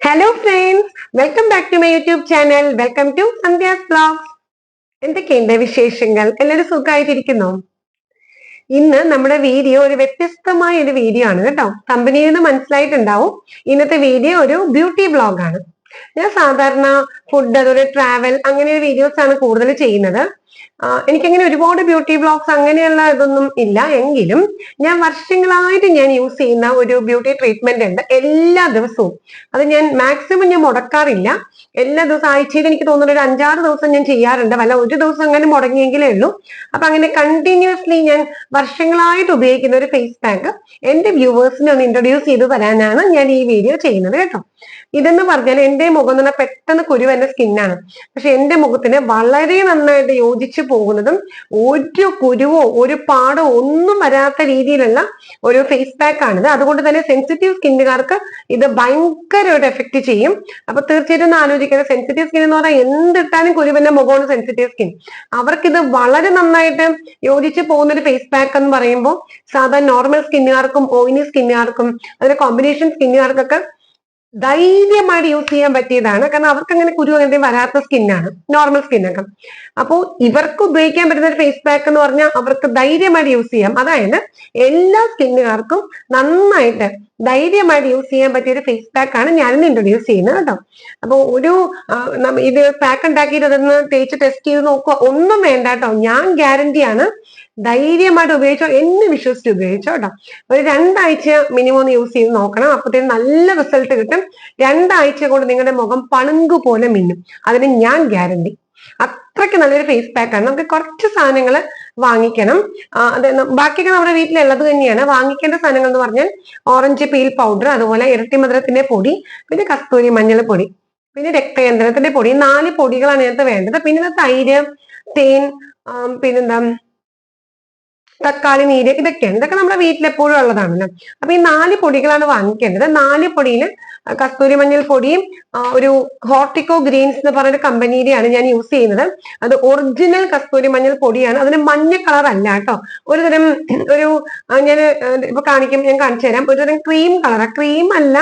Hello friends, welcome back to my YouTube channel. Welcome to Sandhya's vlogs. എന്തൊക്കെയുണ്ട് വിശേഷങ്ങൾ? എല്ലാവരും സുഖമായിട്ടിരിക്കുന്നോ? ഇന്ന് നമ്മുടെ വീഡിയോ ഒരു വ്യത്യസ്തമായ ഒരു വീഡിയോ ആണ് കേട്ടോ. കമ്പനിയിൽ നിന്ന് മനസ്സിലായിട്ടുണ്ടാവും. ഇന്നത്തെ വീഡിയോ ഒരു ബ്യൂട്ടി വ്ലോഗ് ആണ്. ഞാൻ സാധാരണ ഫുഡ്, അതുപോലെ ട്രാവൽ, അങ്ങനെ വീഡിയോസ് ആണ് കൂടുതൽ ചെയ്യുന്നത്. എനിക്കങ്ങനെ ഒരുപാട് ബ്യൂട്ടി വ്ലോഗ്സ് അങ്ങനെയുള്ള ഇതൊന്നും ഇല്ല. എങ്കിലും ഞാൻ വർഷങ്ങളായിട്ട് ഞാൻ യൂസ് ചെയ്യുന്ന ഒരു ബ്യൂട്ടി ട്രീറ്റ്മെന്റ് ഉണ്ട് എല്ലാ ദിവസവും. അത് ഞാൻ മാക്സിമം മുടക്കാറില്ല. എല്ലാ ദിവസവും ആഴ്ചയിൽ എനിക്ക് തോന്നുന്നു ഒരു 5-6 ദിവസം ഞാൻ ചെയ്യാറുണ്ട്. വല്ല ഒരു ദിവസം അങ്ങനെ മുടങ്ങിയെങ്കിലേ ഉള്ളൂ. അപ്പൊ അങ്ങനെ കണ്ടിന്യൂസ്ലി ഞാൻ വർഷങ്ങളായിട്ട് ഉപയോഗിക്കുന്ന ഒരു ഫേസ് പാക്ക് എന്റെ വ്യൂവേഴ്സിനെ ഒന്ന് ഇൻട്രൊഡ്യൂസ് ചെയ്ത് തരാനാണ് ഞാൻ ഈ വീഡിയോ ചെയ്യുന്നത് കേട്ടോ. ഇതെന്ന് പറഞ്ഞാൽ എന്റെ മുഖം എന്ന് പറഞ്ഞാൽ പെട്ടെന്ന് കുരുവന്ന സ്കിന്നാണ്. പക്ഷെ എന്റെ മുഖത്തിന് വളരെ നന്നായിട്ട് യോജിച്ചു പോകുന്നതും ഒരു കുരുവോ ഒരു പാടോ ഒന്നും വരാത്ത രീതിയിലുള്ള ഒരു ഫേസ് പാക്ക് ആണിത്. അതുകൊണ്ട് തന്നെ സെൻസിറ്റീവ് സ്കിന്നുകാർക്ക് ഇത് ഭയങ്കര ഒരു എഫക്ട് ചെയ്യും. അപ്പൊ തീർച്ചയായിട്ടും ഒന്ന് ആലോചിക്കുന്നത്, സെൻസിറ്റീവ് സ്കിൻ എന്ന് പറഞ്ഞാൽ എന്തിട്ടാലും കുരുവന്ന മുഖമാണ് സെൻസിറ്റീവ് സ്കിൻ. അവർക്കിത് വളരെ നന്നായിട്ട് യോജിച്ച് പോകുന്ന ഒരു ഫേസ് പാക്ക് എന്ന് പറയുമ്പോൾ സാധാരണ നോർമൽ സ്കിന്നുകാർക്കും ഓയിലി സ്കിന്നുകാർക്കും അതിന്റെ കോമ്പിനേഷൻ സ്കിന്നുകാർക്കൊക്കെ ധൈര്യമായിട്ട് യൂസ് ചെയ്യാൻ പറ്റിയതാണ്. കാരണം അവർക്ക് അങ്ങനെ കുരു അങ്ങനെ വരാത്ത സ്കിന്നാണ്, നോർമൽ സ്കിന്നൊക്കെ. അപ്പോൾ ഇവർക്ക് ഉപയോഗിക്കാൻ പറ്റുന്ന ഒരു ഫേസ് പാക്ക് എന്ന് പറഞ്ഞാൽ അവർക്ക് ധൈര്യമായിട്ട് യൂസ് ചെയ്യാം. അതായത് എല്ലാ സ്കിന്നുകാർക്കും നന്നായിട്ട് ധൈര്യമായിട്ട് യൂസ് ചെയ്യാൻ പറ്റിയ ഒരു ഫേസ് പാക്ക് ആണ് ഞാനിന്ന് ഇൻട്രൊഡ്യൂസ് ചെയ്യുന്നത് കേട്ടോ. അപ്പോൾ ഇത് പാക്ക് ഉണ്ടാക്കിയിട്ട് അതൊന്ന് തേച്ച് ടെസ്റ്റ് ചെയ്ത് നോക്കുക, ഒന്നും വേണ്ട കേട്ടോ. ഞാൻ ഗ്യാരണ്ടിയാണ്, ധൈര്യമായിട്ട് ഉപയോഗിച്ചോ, എന്നെ വിശ്വസിച്ച് ഉപയോഗിച്ചോ കേട്ടോ. ഒരു 2 ആഴ്ച മിനിമം ഒന്ന് യൂസ് ചെയ്ത് നോക്കണം. അപ്പോഴത്തേക്കും നല്ല റിസൾട്ട് കിട്ടും. 2 ആഴ്ച കൊണ്ട് നിങ്ങളുടെ മുഖം പളുങ്ക് പോലെ മിന്നും, അതിന് ഞാൻ ഗ്യാരണ്ടി. അത്രയ്ക്ക് നല്ലൊരു ഫേസ് പാക്ക് ആണ്. നമുക്ക് കുറച്ച് സാധനങ്ങൾ വാങ്ങിക്കണം. ബാക്കിയൊക്കെ നമ്മുടെ വീട്ടിലുള്ളത് തന്നെയാണ്. വാങ്ങിക്കേണ്ട സാധനങ്ങൾ എന്ന് പറഞ്ഞാൽ ഓറഞ്ച് പീൽ പൗഡർ, അതുപോലെ ഇരട്ടി മധുരത്തിന്റെ പൊടി, പിന്നെ കസ്തൂരി മഞ്ഞൾ പൊടി, പിന്നെ രക്തചന്ദനത്തിന്റെ പൊടി. 4 പൊടികളാണ് ഇതിനകത്ത് വേണ്ടത്. പിന്നെ തൈര്, തേൻ, പിന്നെന്താ തക്കാളി നീര്, ഇതൊക്കെയാണ്. ഇതൊക്കെ നമ്മുടെ വീട്ടിൽ എപ്പോഴും ഉള്ളതാണല്ലോ. അപ്പൊ ഈ 4 പൊടികളാണ് വാങ്ങിക്കേണ്ടത്. 4 പൊടിയിൽ കസ്തൂരി മഞ്ഞൾ പൊടിയും ഒരു ഹോർട്ടിക്കോ ഗ്രീൻസ് എന്ന് പറയുന്ന കമ്പനിയുടെയാണ് ഞാൻ യൂസ് ചെയ്യുന്നത്. അത് ഒറിജിനൽ കസ്തൂരി മഞ്ഞൾ പൊടിയാണ്. അതിന് മഞ്ഞ കളർ അല്ല കേട്ടോ. ഒരുതരം ഞാൻ ഇപ്പൊ ഞാൻ കാണിച്ചു തരാം. ഒരുതരം ക്രീം കളറാ. ക്രീം അല്ല,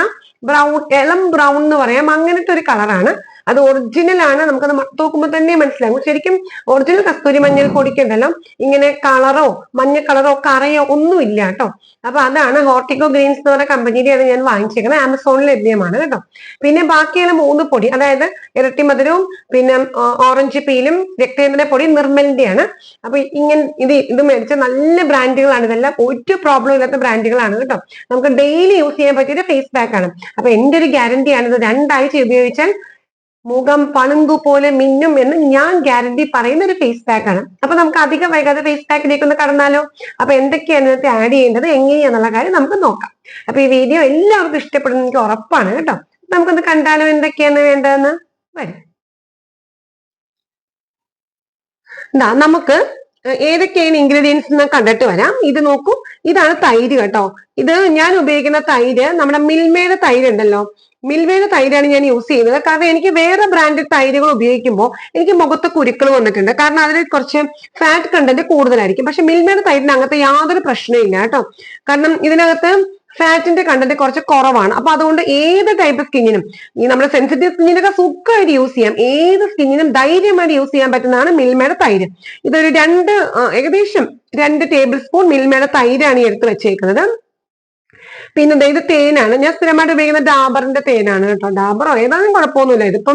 ബ്രൗൺ, ഇളം ബ്രൗൺ എന്ന് പറയാം. അങ്ങനത്തെ ഒരു കളറാണ്. അത് ഒറിജിനൽ ആണ്. നമുക്കത് നോക്കുമ്പോൾ തന്നെ മനസ്സിലാകും. ശരിക്കും ഒറിജിനൽ കസ്തൂരി മഞ്ഞൾ പൊടിക്കുണ്ടല്ലോ ഇങ്ങനെ കളറോ മഞ്ഞ കളറോ കറയോ ഒന്നും ഇല്ല കേട്ടോ. അപ്പൊ അതാണ് ഹോർട്ടിക്കോ ഗ്രീൻസ് എന്ന് പറയുന്ന കമ്പനിയുടെയാണ് ഞാൻ വാങ്ങിച്ചേക്കുന്നത്. ആമസോണിൽ ലഭ്യമാണ് കേട്ടോ. പിന്നെ ബാക്കിയുള്ള 3 പൊടി, അതായത് ഇരട്ടി മധുരവും പിന്നെ ഓറഞ്ച് പീലും രക്തചന്ദന പൊടി നിർമ്മലിന്റെയാണ്. അപ്പൊ ഇത് മേടിച്ച നല്ല ബ്രാൻഡുകളാണ്. ഇതെല്ലാം ഒരു പ്രോബ്ലം ഇല്ലാത്ത ബ്രാൻഡുകളാണ് കേട്ടോ. നമുക്ക് ഡെയിലി യൂസ് ചെയ്യാൻ പറ്റിയ ഫേസ് പാക്ക് ആണ്. അപ്പൊ എന്റെ ഒരു ഗ്യാരണ്ടിയാണ്, ഇത് 2 ആഴ്ച ഉപയോഗിച്ചാൽ മുഖം പളുങ്കു പോലെ മിന്നും എന്ന് ഞാൻ ഗ്യാരണ്ടി പറയുന്ന ഒരു ഫേസ് പാക്ക് ആണ്. അപ്പൊ നമുക്ക് അധികം വൈകാതെ ഫേസ് പാക്കിലേക്ക് ഒന്ന് കടന്നാലോ? അപ്പൊ എന്തൊക്കെയാണ് ഇതിനകത്ത് ആഡ് ചെയ്യേണ്ടത്, എങ്ങനെയാന്നുള്ള കാര്യം നമുക്ക് നോക്കാം. അപ്പൊ ഈ വീഡിയോ എല്ലാവർക്കും ഇഷ്ടപ്പെടുന്ന എനിക്ക് ഉറപ്പാണ് കേട്ടോ. നമുക്കൊന്ന് കണ്ടാലോ എന്തൊക്കെയാണ് വേണ്ടതെന്ന്. വരും നമുക്ക് ഏതൊക്കെയാണ് ഇൻഗ്രീഡിയൻസ് എന്ന് കണ്ടിട്ട് വരാം. ഇത് നോക്കൂ, ഇതാണ് തൈര് കേട്ടോ. ഇത് ഞാൻ ഉപയോഗിക്കുന്ന തൈര് നമ്മുടെ മിൽമയുടെ തൈര് ഉണ്ടല്ലോ, മിൽമയുടെ തൈരാണ് ഞാൻ യൂസ് ചെയ്യുന്നത്. കാരണം എനിക്ക് വേറെ ബ്രാൻഡഡ് തൈരുകൾ ഉപയോഗിക്കുമ്പോൾ എനിക്ക് മുഖത്ത് കുരുക്കൾ വന്നിട്ടുണ്ട്. കാരണം അതിൽ കുറച്ച് ഫാറ്റ് കണ്ടന്റ് കൂടുതലായിരിക്കും. പക്ഷെ മിൽമയുടെ തൈരിന് അങ്ങനത്തെ യാതൊരു പ്രശ്നമില്ല കേട്ടോ. കാരണം ഇതിനകത്ത് ഫാറ്റിന്റെ കണ്ടന്റ് കുറച്ച് കുറവാണ്. അപ്പൊ അതുകൊണ്ട് ഏത് ടൈപ്പ് സ്കിന്നിനും, ഈ നമ്മുടെ സെൻസിറ്റീവ് സ്കിന്നിനൊക്കെ സുഖമായിട്ട് യൂസ് ചെയ്യാം. ഏത് സ്കിന്നിനും ധൈര്യമായിട്ട് യൂസ് ചെയ്യാൻ പറ്റുന്നതാണ് മിൽമയുടെ തൈര്. ഇതൊരു ഏകദേശം 2 ടേബിൾ സ്പൂൺ മിൽമയുടെ തൈരാണ് ഈ എടുത്ത് വെച്ചേക്കുന്നത്. പിന്നെ ഇത് തേനാണ്. ഞാൻ സ്ഥിരമായിട്ട് ഉപയോഗിക്കുന്ന ഡാബറിന്റെ തേനാണ് കേട്ടോ. ഡാബറോ ഏതായാലും കുഴപ്പമൊന്നുമില്ല.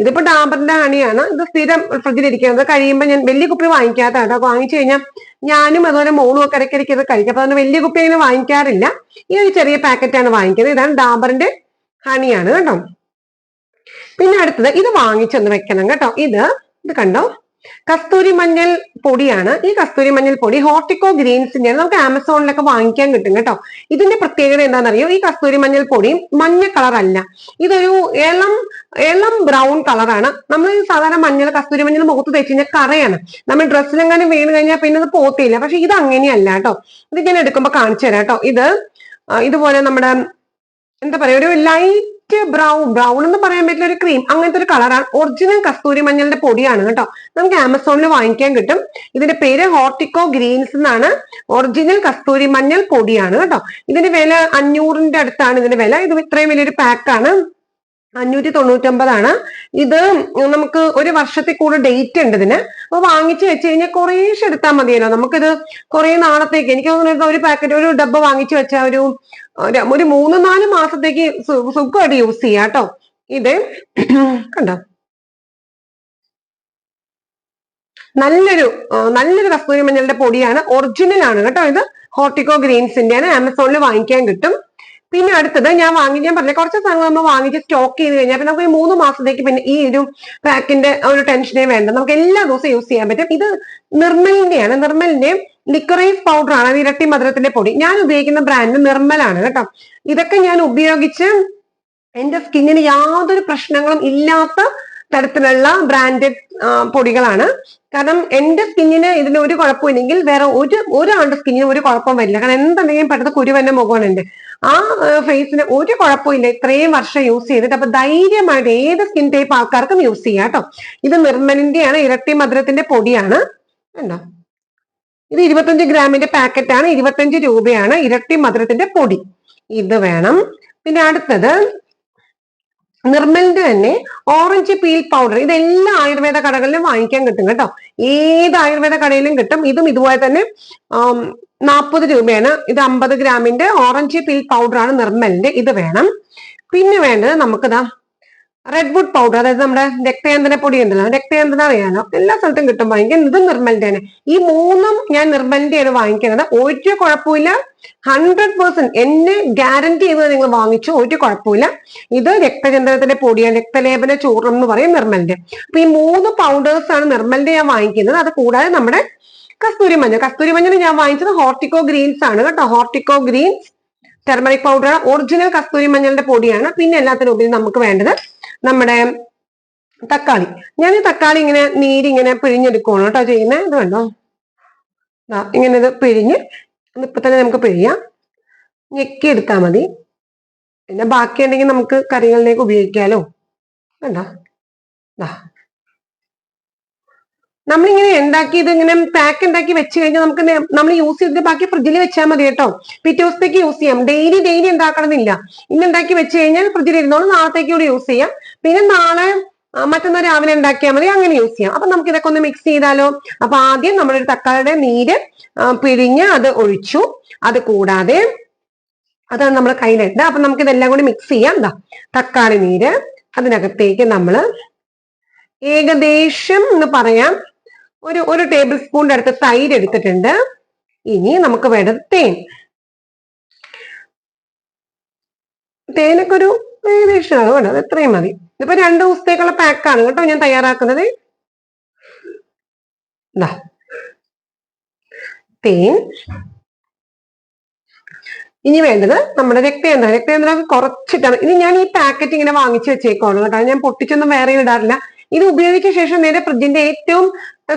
ഇതിപ്പോ ഡാബറിന്റെ ഹണിയാണ്. ഇത് സ്ഥിരം ഫ്രിഡ്ജിലിരിക്കുന്നത്. കഴിയുമ്പോൾ ഞാൻ വലിയ കുപ്പി വാങ്ങിക്കാത്ത കേട്ടോ. വാങ്ങിച്ചു കഴിഞ്ഞാൽ ഞാനും അതുപോലെ മോളും ഒക്കെ ഇടയ്ക്കിടയ്ക്ക് ഇത് കഴിക്കും. അപ്പൊ അതിന് വലിയ കുപ്പി അങ്ങനെ വാങ്ങിക്കാറില്ല. ഈ ഒരു ചെറിയ പാക്കറ്റാണ് വാങ്ങിക്കുന്നത്. ഇതാണ് ഡാബറിന്റെ ഹണിയാണ് കേട്ടോ. പിന്നെ അടുത്തത് ഇത് വാങ്ങിച്ചൊന്ന് വെക്കണം കേട്ടോ. ഇത് കണ്ടോ, കസ്തൂരി മഞ്ഞൾ പൊടിയാണ്. ഈ കസ്തൂരി മഞ്ഞൾ പൊടി ഹോർട്ടിക്കോ ഗ്രീൻസിന്റെയാണ്. നമുക്ക് ആമസോണിലൊക്കെ വാങ്ങിക്കാൻ കിട്ടും കേട്ടോ. ഇതിന്റെ പ്രത്യേകത എന്താണെന്നറിയോ? ഈ കസ്തൂരി മഞ്ഞൾ പൊടി മഞ്ഞ കളർ അല്ല, ഇതൊരു ഇളം ബ്രൗൺ കളറാണ്. നമ്മൾ സാധാരണ കസ്തൂരി മഞ്ഞൾ മുഖത്ത് തേച്ച് കഴിഞ്ഞാൽ കറയാണ്. നമ്മൾ ഡ്രസ്സിലെങ്ങാനും വീണ് കഴിഞ്ഞാൽ പിന്നെ അത് പോത്തില്ല. പക്ഷെ ഇത് അങ്ങനെയല്ല കേട്ടോ. ഇത് ഞാൻ എടുക്കുമ്പോ കാണിച്ചു തരാം കേട്ടോ. ഇതുപോലെ നമ്മുടെ എന്താ പറയാ, ഒരു ലൈറ്റ് ബ്രൗൺ എന്ന് പറയാൻ പറ്റില്ല, ഒരു ക്രീം അങ്ങനത്തെ ഒരു കളറാണ്. ഒറിജിനൽ കസ്തൂരി മഞ്ഞളിന്റെ പൊടിയാണ് കേട്ടോ. നമുക്ക് ആമസോണിൽ വാങ്ങിക്കാൻ കിട്ടും. ഇതിന്റെ പേര് ഹോർട്ടിക്കോ ഗ്രീൻസ് എന്നാണ്. ഒറിജിനൽ കസ്തൂരി മഞ്ഞൾ പൊടിയാണ് കേട്ടോ. ഇതിന്റെ വില 500ന്റെ അടുത്താണ് ഇതിന്റെ വില. ഇത് ഇത്രയും വലിയൊരു പാക്കാണ്. 599. ഇത് നമുക്ക് ഒരു വർഷത്തിൽ കൂടുതൽ ഡേറ്റ് ഉണ്ട് ഇതിന്. അപ്പൊ വാങ്ങിച്ചു വെച്ച് കഴിഞ്ഞാൽ കുറേശ്ശെ എടുത്താൽ മതിയല്ലോ. നമുക്കിത് കുറെ നാളത്തേക്ക്, എനിക്ക് തോന്നുന്നത് ഒരു പാക്കറ്റ്, ഒരു ഡബ്ബ വാങ്ങിച്ചു വെച്ചാൽ ഒരു 3-4 മാസത്തേക്ക് സുഖമായിട്ട് യൂസ് ചെയ്യാം കേട്ടോ. ഇത് കണ്ടോ, നല്ലൊരു കസ്തൂരി മഞ്ഞളുടെ പൊടിയാണ്, ഒറിജിനൽ ആണ് കേട്ടോ. ഇത് ഹോർട്ടിക്കോ ഗ്രീൻസിന്റെ ആണ്, ആമസോണിൽ വാങ്ങിക്കാൻ കിട്ടും. പിന്നെ അടുത്തത് ഞാൻ പറഞ്ഞ കുറച്ച് സാധനങ്ങൾ നമ്മൾ വാങ്ങിച്ച് സ്റ്റോക്ക് ചെയ്ത് കഴിഞ്ഞാൽ പിന്നെ നമുക്ക് 3 മാസത്തേക്ക് പിന്നെ ഈ ഒരു പാക്കിന്റെ ഒരു ടെൻഷനേ വേണ്ട, നമുക്ക് എല്ലാ ദിവസവും യൂസ് ചെയ്യാൻ പറ്റും. ഇത് നിർമ്മലിന്റെയാണ്, നിർമ്മലിന്റെ ലിക്വറൈസ് പൗഡർ ആണ്, ഇരട്ടി മധുരത്തിന്റെ പൊടി. ഞാൻ ഉപയോഗിക്കുന്ന ബ്രാൻഡ് നിർമ്മലാണ് കേട്ടോ. ഇതൊക്കെ ഞാൻ ഉപയോഗിച്ച് എന്റെ സ്കിന്നിന് യാതൊരു പ്രശ്നങ്ങളും ഇല്ലാത്ത തരത്തിലുള്ള ബ്രാൻഡഡ് പൊടികളാണ്. കാരണം എന്റെ സ്കിന്നിന് ഇതിന് ഒരു കുഴപ്പമില്ലെങ്കിൽ വേറെ ഒരാളുടെ സ്കിന്നിന് ഒരു കുഴപ്പം വരില്ല. കാരണം എന്തുണ്ടെങ്കിലും പെട്ടെന്ന് കുരുവന്ന മുഖമാണ് എന്റെ, ആ ഫേസിന് ഒരു കുഴപ്പമില്ല ഇത്രയും വർഷം യൂസ് ചെയ്തിട്ട്. അപ്പൊ ധൈര്യമായിട്ട് ഏത് സ്കിൻ ടൈപ്പ് ആൾക്കാർക്കും യൂസ് ചെയ്യാം കേട്ടോ. ഇത് നിർമ്മലിന്റെയാണ്, ഇരട്ടി മധുരത്തിന്റെ പൊടിയാണ്. കണ്ടോ, ഇത് 25 ഗ്രാമിന്റെ പാക്കറ്റ് ആണ്, 25 രൂപയാണ് ഇരട്ടി മധുരത്തിന്റെ പൊടി. ഇത് വേണം. പിന്നെ അടുത്തത് നിർമ്മലിന്റെ തന്നെ ഓറഞ്ച് പീൽ പൗഡർ. ഇതെല്ലാം ആയുർവേദ കടകളിലും വാങ്ങിക്കാൻ കിട്ടും കേട്ടോ, ഏത് ആയുർവേദ കടയിലും കിട്ടും. ഇതും ഇതുപോലെ തന്നെ 40 രൂപയാണ്. ഇത് 50 ഗ്രാമിന്റെ ഓറഞ്ച് പീൽ പൗഡർ ആണ് നിർമ്മലിന്റെ. ഇത് വേണം. പിന്നെ വേണ്ടത് നമുക്കിതാ റെഡ് വുഡ് പൗഡർ, അതായത് നമ്മുടെ രക്തചന്ദന പൊടി ഉണ്ടല്ലോ, രക്തചന്ദന അറിയാലോ, എല്ലാ സ്ഥലത്തും കിട്ടും വാങ്ങിക്കാൻ. ഇത് നിർമ്മലിന്റെ തന്നെ. ഈ 3ഉം ഞാൻ നിർമ്മലിന്റെയാണ് വാങ്ങിക്കുന്നത്. ഒരു കുഴപ്പമില്ല, 100% എന്നെ ഗ്യാരണ്ടി ചെയ്തത് നിങ്ങൾ വാങ്ങിച്ചു, ഒരു കുഴപ്പമില്ല. ഇത് രക്തചന്ദനത്തിന്റെ പൊടിയാണ്, രക്തലേപന ചൂർണം എന്ന് പറയും നിർമ്മലിന്റെ. അപ്പൊ ഈ 3 പൗഡേഴ്സ് ആണ് നിർമ്മലിന്റെ ഞാൻ വാങ്ങിക്കുന്നത്. അത് കൂടാതെ നമ്മുടെ കസ്തൂരി മഞ്ഞൾ ഞാൻ വാങ്ങിച്ചത് ഹോർട്ടിക്കോ ഗ്രീൻസ് ആണ് കേട്ടോ. ഹോർട്ടിക്കോ ഗ്രീൻസ് ടെർമറിക് പൗഡർ, ഒറിജിനൽ കസ്തൂരി മഞ്ഞളുടെ പൊടിയാണ്. പിന്നെ എല്ലാത്തിനും ഉപരി നമുക്ക് വേണ്ടത് നമ്മുടെ തക്കാളി. ഞാൻ ഈ തക്കാളി ഇങ്ങനെ നീരിങ്ങനെ പിഴിഞ്ഞെടുക്കുകയാണ് കേട്ടോ ചെയ്യുന്നത്. ഇത് വേണ്ടോ, ഇങ്ങനെ ഇത് പിഴിഞ്ഞ് ഇപ്പൊ തന്നെ നമുക്ക് പിഴിയാം, ഞെക്കി എടുത്താൽ മതി. പിന്നെ ബാക്കി ഉണ്ടെങ്കിൽ നമുക്ക് കറികളിലേക്ക് ഉപയോഗിക്കാലോ. വേണ്ടോ, നമ്മളിങ്ങനെ ഉണ്ടാക്കി ഇത് ഇങ്ങനെ പാക്ക് ഉണ്ടാക്കി വെച്ച് കഴിഞ്ഞാൽ നമുക്ക് നമ്മൾ യൂസ് ചെയ്തിട്ട് ബാക്കി ഫ്രിഡ്ജിൽ വെച്ചാൽ മതി കേട്ടോ. പിറ്റേ ദിവസത്തേക്ക് യൂസ് ചെയ്യാം. ഡെയിലി ഉണ്ടാക്കണമെന്നില്ല. ഇന്ന് ഉണ്ടാക്കി വെച്ച് കഴിഞ്ഞാൽ ഫ്രിഡ്ജിൽ ഇരുന്നോളൂ, നാളത്തേക്ക് കൂടി യൂസ് ചെയ്യാം. പിന്നെ നാളെ മറ്റന്നാൾ രാവിലെ ഉണ്ടാക്കിയാൽ മതി, അങ്ങനെ യൂസ് ചെയ്യാം. അപ്പൊ നമുക്ക് ഇതൊക്കെ ഒന്ന് മിക്സ് ചെയ്താലോ. അപ്പൊ ആദ്യം നമ്മളൊരു തക്കാളിയുടെ നീര് പിഴിഞ്ഞ് അത് ഒഴിച്ചു. അത് കൂടാതെ അതാണ് നമ്മുടെ കയ്യിലുണ്ട്. അപ്പൊ നമുക്ക് ഇതെല്ലാം കൂടി മിക്സ് ചെയ്യാം. തക്കാളി നീര്, അതിനകത്തേക്ക് നമ്മൾ ഏകദേശം എന്ന് പറയാം ഒരു ടേബിൾ സ്പൂണിന്റെ അടുത്ത് തൈര് എടുത്തിട്ടുണ്ട്. ഇനി നമുക്ക് വേണ്ടത് തേനൊക്കെ ഒരു ഏകദേശം അത് വേണ്ടത്, എത്രയും മതി. ഇതിപ്പോ 2 ദിവസത്തേക്കുള്ള പാക്കാണ് കേട്ടോ ഞാൻ തയ്യാറാക്കുന്നത്. തേൻ. ഇനി വേണ്ടത് നമ്മുടെ രക്തചന്ദനം കുറച്ചിട്ടാണ്. ഇനി ഞാൻ ഈ പാക്കറ്റ് ഇങ്ങനെ വാങ്ങിച്ചു വെച്ചേക്കാണ് കേട്ടോ, ഞാൻ പൊട്ടിച്ചൊന്നും വേറെ ഇടാറില്ല. ഇത് ഉപയോഗിച്ച ശേഷം നേരെ ഫ്രിഡ്ജിന്റെ ഏറ്റവും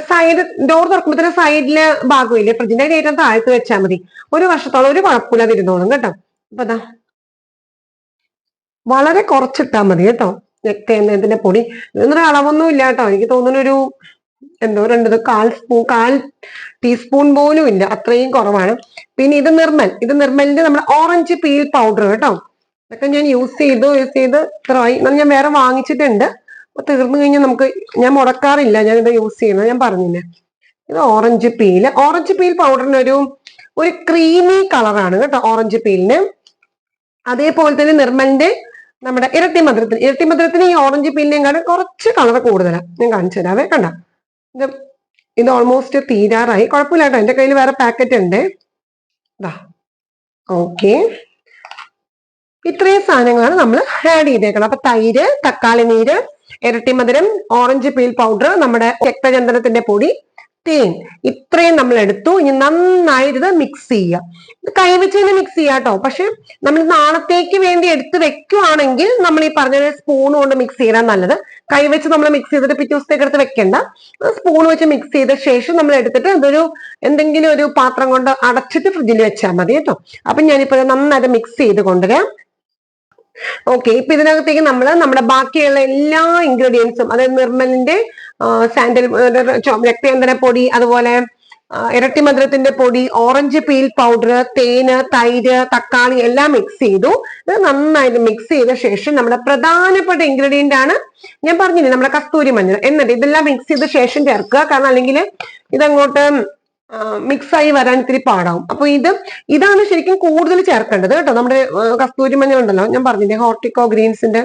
സൈഡ്, ഡോർ തുറക്കുമ്പോൾ സൈഡിലെ ഭാഗമില്ലേ ഫ്രിഡ്ജിന്റെ, അതിന്റെ ഏറ്റവും താഴ്ത്ത് വെച്ചാൽ മതി. ഒരു വർഷത്തോളം ഒരു കുഴപ്പമില്ലാതെ ഇരുന്നോളും കേട്ടോ. അപ്പൊ വളരെ കുറച്ചിട്ടാൽ മതി കേട്ടോ രക്തചന്ദനത്തിന്റെ പൊടി. ഇതൊന്നും അളവൊന്നും ഇല്ല കേട്ടോ. എനിക്ക് തോന്നുന്നു എന്തോ 1/4 ടീസ്പൂൺ പോലും ഇല്ല, അത്രയും കുറവാണ്. പിന്നെ ഇത് നിർമ്മലിന്റെ നമ്മുടെ ഓറഞ്ച് പീൽ പൗഡർ കേട്ടോ. ഇതൊക്കെ ഞാൻ യൂസ് ചെയ്ത് ഇത്രയായി. ഞാൻ വേറെ വാങ്ങിച്ചിട്ടുണ്ട്. അപ്പൊ തീർന്നു കഴിഞ്ഞാൽ ഞാൻ മുടക്കാറില്ല, ഞാനിത് യൂസ് ചെയ്യുന്നത്, ഞാൻ പറഞ്ഞില്ലേ. ഇത് ഓറഞ്ച് പീൽ പൗഡറിന് ഒരു ക്രീമി കളറാണ് കേട്ടോ ഓറഞ്ച് പീലിന്. അതേപോലെ തന്നെ നിർമ്മലിന്റെ നമ്മുടെ ഇരട്ടി മധുരത്തിന് ഈ ഓറഞ്ച് പീലിനെക്കാളും കുറച്ച് കളർ കൂടുതലാണ്. ഞാൻ കാണിച്ചു തരാവേ. കണ്ട, ഇത് ഓൾമോസ്റ്റ് തീരാറായി. കുഴപ്പമില്ല കേട്ടോ, എന്റെ കയ്യിൽ വേറെ പാക്കറ്റ് ഉണ്ട്. ഓക്കെ, ഇത്രയും സാധനങ്ങളാണ് നമ്മൾ ആഡ് ചെയ്തേക്കണം. അപ്പൊ തൈര്, തക്കാളി നീര്, ഇരട്ടി മധുരം, ഓറഞ്ച് പീൽ പൗഡർ, നമ്മുടെ രക്തചന്ദനത്തിന്റെ പൊടി, തേൻ, ഇത്രയും നമ്മൾ എടുത്തു. ഇനി നന്നായിട്ട് ഇത് മിക്സ് ചെയ്യുക. ഇത് കൈവച്ച് തന്നെ മിക്സ് ചെയ്യാം കേട്ടോ. പക്ഷെ നമ്മൾ നാളത്തേക്ക് വേണ്ടി എടുത്ത് വെക്കുവാണെങ്കിൽ നമ്മൾ ഈ പറഞ്ഞ സ്പൂൺ കൊണ്ട് മിക്സ് ചെയ്താൽ നല്ലത്. കൈവച്ച് നമ്മൾ മിക്സ് ചെയ്തിട്ട് പിറ്റേ ദിവസത്തേക്ക് എടുത്ത് വെക്കണ്ട. സ്പൂൺ വെച്ച് മിക്സ് ചെയ്ത ശേഷം നമ്മൾ എടുത്തിട്ട് എന്തെങ്കിലും ഒരു പാത്രം കൊണ്ട് അടച്ചിട്ട് ഫ്രിഡ്ജിൽ വെച്ചാൽ മതി കേട്ടോ. അപ്പൊ ഞാനിപ്പോ നന്നായിട്ട് മിക്സ് ചെയ്ത് കൊണ്ടുവരാം. ഓക്കെ, ഇപ്പൊ ഇതിനകത്തേക്ക് നമ്മൾ നമ്മുടെ ബാക്കിയുള്ള എല്ലാ ഇൻഗ്രീഡിയൻസും, അതായത് നിർമ്മലിന്റെ സാൻഡൽ, രക്തചന്ദന പൊടി, അതുപോലെ ഇരട്ടി മധുരത്തിന്റെ പൊടി, ഓറഞ്ച് പീൽ പൗഡർ, തേന്, തൈര്, തക്കാളി എല്ലാം മിക്സ് ചെയ്തു. ഇത് നന്നായിട്ട് മിക്സ് ചെയ്ത ശേഷം നമ്മുടെ പ്രധാനപ്പെട്ട ഇൻഗ്രീഡിയന്റ് ആണ് ഞാൻ പറഞ്ഞില്ലേ നമ്മുടെ കസ്തൂരി മഞ്ഞൾ. എന്നിട്ട് ഇതെല്ലാം മിക്സ് ചെയ്ത ശേഷം ചേർക്കുക. കാരണം അല്ലെങ്കിൽ ഇതങ്ങോട്ട് മിക്സ് ആയി വരാൻ ഇത്തിരി പാടാവും. അപ്പൊ ഇതാണ് ശരിക്കും കൂടുതൽ ചേർക്കേണ്ടത് കേട്ടോ. നമ്മുടെ കസ്തൂരി മഞ്ഞൾ ഉണ്ടല്ലോ, ഞാൻ പറഞ്ഞില്ലേ ഹോർട്ടിക്കോ ഗ്രീൻസിന്റെ,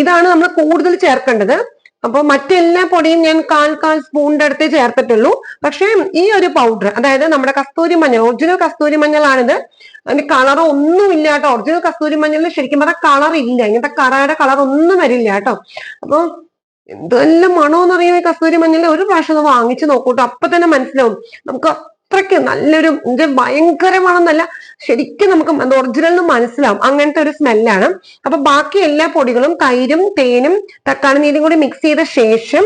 ഇതാണ് നമ്മൾ കൂടുതൽ ചേർക്കേണ്ടത്. അപ്പൊ മറ്റെല്ലാ പൊടിയും ഞാൻ കാൽ സ്പൂണിന്റെ അടുത്തേ ചേർത്തിട്ടുള്ളൂ. പക്ഷെ ഈ ഒരു പൗഡർ, അതായത് നമ്മുടെ കസ്തൂരി മഞ്ഞൾ, ഒറിജിനൽ കസ്തൂരി മഞ്ഞളാണിത്. അതിന് കളറോ ഒന്നും ഇല്ല കേട്ടോ. ഒറിജിനൽ കസ്തൂരി മഞ്ഞളിന് ശരിക്കും പറഞ്ഞാൽ കളർ ഇല്ല, ഇങ്ങനത്തെ കറയുടെ കളർ ഒന്നും വരില്ല കേട്ടോ. അപ്പൊ എന്തെല്ലാം മണോന്ന് അറിയുന്ന കസ്തൂരി മഞ്ഞൾ ഒരു പ്രാവശ്യം ഒന്ന് വാങ്ങിച്ചു നോക്കൂട്ടോ. അപ്പൊ തന്നെ മനസ്സിലാവും നമുക്ക് അത്രയ്ക്ക് നല്ലൊരു ഭയങ്കര മണമെന്നല്ല, ശരിക്കും നമുക്ക് അത് ഒറിജിനൽ മനസ്സിലാവും. അങ്ങനത്തെ ഒരു സ്മെല്ലാണ്. അപ്പൊ ബാക്കി എല്ലാ പൊടികളും തൈരും തേനും തക്കാളി നീരും കൂടി മിക്സ് ചെയ്ത ശേഷം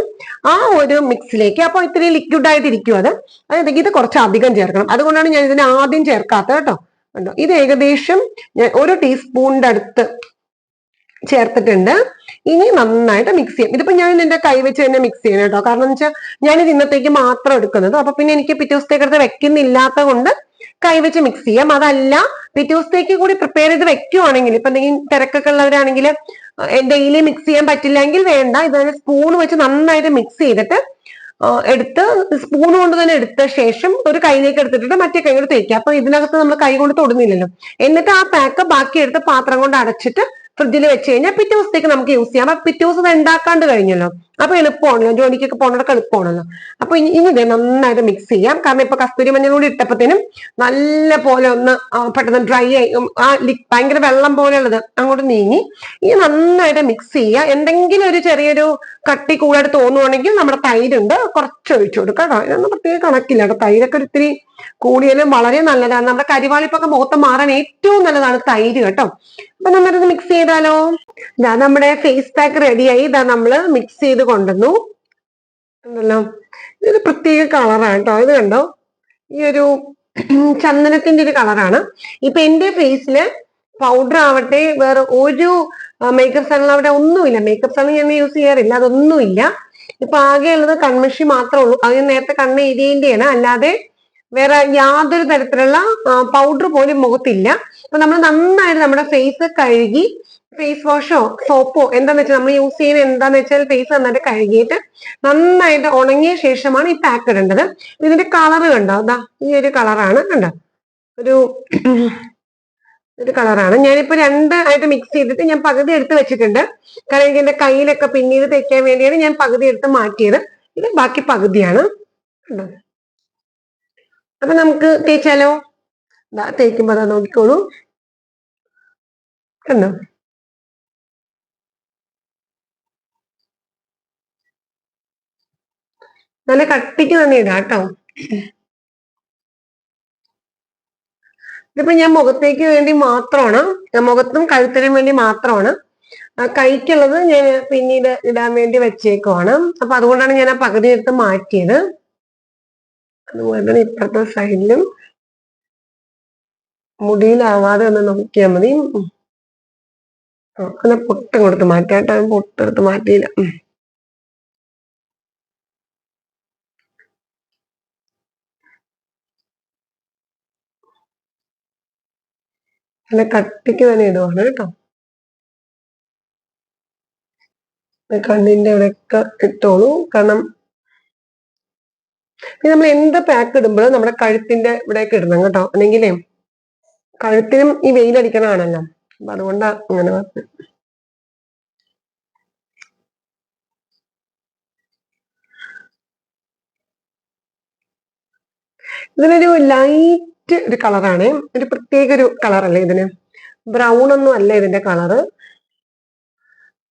ആ ഒരു മിക്സിലേക്ക്, അപ്പൊ ഇത്തിരി ലിക്വിഡ് ആയിട്ട് ഇരിക്കും അത്. അതായത് ഇത് കുറച്ച് അധികം ചേർക്കണം. അതുകൊണ്ടാണ് ഞാൻ ഇതിനെ ആദ്യം ചേർക്കാത്തത് കേട്ടോ. കണ്ടോ, ഇത് ഏകദേശം ഞാൻ 1 ടീസ്പൂണിന്റെ അടുത്ത് ചേർത്തിട്ടുണ്ട്. ഇനി നന്നായിട്ട് മിക്സ് ചെയ്യും. ഇതിപ്പോ ഞാൻ എന്റെ കൈ വെച്ച് തന്നെ മിക്സ് ചെയ്യണം കേട്ടോ. കാരണം എന്ന് വെച്ചാൽ ഞാനിത് ഇന്നത്തേക്ക് മാത്രം എടുക്കുന്നത്. അപ്പൊ പിന്നെ എനിക്ക് പിറ്റേ ദിവസത്തേക്ക് എടുത്ത് വെക്കുന്നില്ലാത്ത കൊണ്ട് കൈ വെച്ച് മിക്സ് ചെയ്യാം. അതല്ല പിറ്റേ ദിവസത്തേക്ക് കൂടി പ്രിപ്പയർ ചെയ്ത് വെക്കുവാണെങ്കിൽ, ഇപ്പൊ എന്തെങ്കിലും തിരക്കൊക്കെ ഉള്ളവരാണെങ്കിൽ ഡെയിലി മിക്സ് ചെയ്യാൻ പറ്റില്ലെങ്കിൽ വേണ്ട, ഇതുപോലെ സ്പൂൺ വെച്ച് നന്നായിട്ട് മിക്സ് ചെയ്തിട്ട് എടുത്ത് സ്പൂൺ കൊണ്ട് തന്നെ എടുത്ത ശേഷം ഒരു കൈയിലേക്ക് എടുത്തിട്ട് മറ്റേ കൈ കൊണ്ട് തേക്കുക. അപ്പൊ ഇതിനകത്ത് നമ്മൾ കൈ കൊണ്ട് തൊടുന്നില്ലല്ലോ. എന്നിട്ട് ആ പാക്ക് ബാക്കി എടുത്ത് പാത്രം കൊണ്ട് അടച്ചിട്ട് ഫ്രിഡ്ജിൽ വെച്ച് കഴിഞ്ഞാൽ പിറ്റേ ദിവസത്തേക്ക് നമുക്ക് യൂസ് ചെയ്യാം. അപ്പൊ പിറ്റേ ദിവസം ഉണ്ടാക്കാണ്ട് കഴിഞ്ഞല്ലോ, അപ്പൊ എളുപ്പമാണല്ലോ, ജോലിക്കൊക്കെ പോകണതൊക്കെ എളുപ്പമാണല്ലോ. അപ്പൊ ഇനി ഇത് നന്നായിട്ട് മിക്സ് ചെയ്യാം. കാരണം ഇപ്പൊ കസ്തൂരി മഞ്ഞൾ കൂടി ഇട്ടപ്പത്തേനും നല്ല പോലെ ഒന്ന് പെട്ടെന്ന് ഡ്രൈ ആയി, ഭയങ്കര വെള്ളം പോലെ ഉള്ളത് അങ്ങോട്ട് നീങ്ങി. ഇനി നന്നായിട്ട് മിക്സ് ചെയ്യുക. എന്തെങ്കിലും ഒരു ചെറിയൊരു കട്ടി കൂടുതൽ തോന്നുവാണെങ്കിൽ നമ്മുടെ തൈരുണ്ട്, കുറച്ച് ഒഴിച്ചു കൊടുക്കുക കേട്ടോ. ഇതൊന്നും പ്രത്യേക കണക്കില്ല കേട്ടോ. തൈരൊക്കെ ഒരു ഇത്തിരി കൂടിയാലും വളരെ നല്ലതാണ്. നമ്മുടെ കരിവാളിപ്പൊക്കെ മുഖത്ത് മാറാൻ ഏറ്റവും നല്ലതാണ് തൈര് കേട്ടോ. അപ്പൊ നമ്മളിത് മിക്സ് ചെയ്താലോ. ഇതാ നമ്മുടെ ഫേസ് പാക്ക് റെഡിയായി. ഇതാ നമ്മള് മിക്സ് ചെയ്ത് കൊണ്ടുവന്നു ഉണ്ടല്ലോ. ഇതൊരു പ്രത്യേക കളറാണ് കേട്ടോ. ഇത് കണ്ടോ, ഈ ഒരു ചന്ദനത്തിന്റെ ഒരു കളറാണ്. ഇപ്പൊ എന്റെ ഫേസില് പൗഡർ ആവട്ടെ വേറെ ഒരു മേക്കപ്പ് സാധനങ്ങൾ അവിടെ ഒന്നുമില്ല. മേക്കപ്പ് സാധനം ഞാൻ യൂസ് ചെയ്യാറില്ല, അതൊന്നുമില്ല. ഇപ്പൊ ആകെയുള്ളത് കൺമഷി മാത്രമേ ഉള്ളൂ. അത് ഞാൻ നേരത്തെ കണ്ണ് എഴുതിയതിന്റെയാണ്, അല്ലാതെ വേറെ യാതൊരു തരത്തിലുള്ള പൗഡർ പോലും മുഖത്തില്ല. അപ്പൊ നമ്മൾ നന്നായിട്ട് നമ്മുടെ ഫേസ് കഴുകി, ഫേസ് വാഷോ സോപ്പോ എന്താന്ന് വെച്ചാൽ നമ്മൾ യൂസ് ചെയ്യുന്നത് എന്താന്ന് വെച്ചാൽ ഫേസ് നന്നായിട്ട് കഴുകിയിട്ട് നന്നായിട്ട് ഉണങ്ങിയ ശേഷമാണ് ഈ പാക്ക് ഇടേണ്ടത്. ഇതിന്റെ കളർ കണ്ടോ, അതാ ഈ ഒരു കളറാണ് കണ്ടോ, ഒരു കളറാണ്. ഞാനിപ്പോ 2 ആയിട്ട് മിക്സ് ചെയ്തിട്ട് ഞാൻ പകുതി എടുത്ത് വെച്ചിട്ടുണ്ട്. കാരണം എനിക്ക് എന്റെ കയ്യിലൊക്കെ പിന്നീട് തേക്കാൻ വേണ്ടിയാണ് ഞാൻ പകുതി എടുത്ത് മാറ്റിയത്. ഇത് ബാക്കി പകുതിയാണ് കണ്ടോ. അപ്പൊ നമുക്ക് തേച്ചാലോ. തേക്കുമ്പോ അതാ നോക്കിക്കോളൂ കണ്ടോ. നല്ല കട്ടിക്ക് തന്നെ ഇടാം കേട്ടോ. ഇതിപ്പോ ഞാൻ മുഖത്തേക്ക് വേണ്ടി മാത്രമാണ്, മുഖത്തും കഴുത്തിനും വേണ്ടി മാത്രമാണ്. കൈക്കുള്ളത് ഞാൻ പിന്നീട് ഇടാൻ വേണ്ടി വെച്ചേക്കുവാണ്. അപ്പൊ അതുകൊണ്ടാണ് ഞാൻ ആ പകുതി എടുത്ത് മാറ്റിയത്. അതുപോലെ തന്നെ ഇപ്പുറത്തെ സൈഡിലും മുടിയിലാവാതെ ഒന്ന് നോക്കിയാൽ മതി. അങ്ങനെ പൊട്ടും കൊടുത്ത് മാറ്റാട്ടോ, പൊട്ടെടുത്ത് മാറ്റിയില്ല. നല്ല കട്ടിക്ക് തന്നെ ഇടുവാണ് കേട്ടോ. കണ്ണിന്റെ ഇവിടെയൊക്കെ ഇട്ടോളൂ. കാരണം നമ്മൾ എന്ത് പാക്ക് ഇടുമ്പോഴും നമ്മുടെ കഴുത്തിന്റെ ഇവിടെയൊക്കെ ഇടണം കേട്ടോ. അല്ലെങ്കിലേ കഴുത്തിനും ഈ വെയിലടിക്കണമാണല്ലോ. അപ്പൊ അതുകൊണ്ടാ അങ്ങനെ പറഞ്ഞത്. ഇതിനൊരു ലൈറ്റ് ഒരു കളറാണ്, ഒരു പ്രത്യേക ഒരു കളറല്ലേ ഇതിന്. ബ്രൗൺ ഒന്നും അല്ല ഇതിന്റെ കളറ്.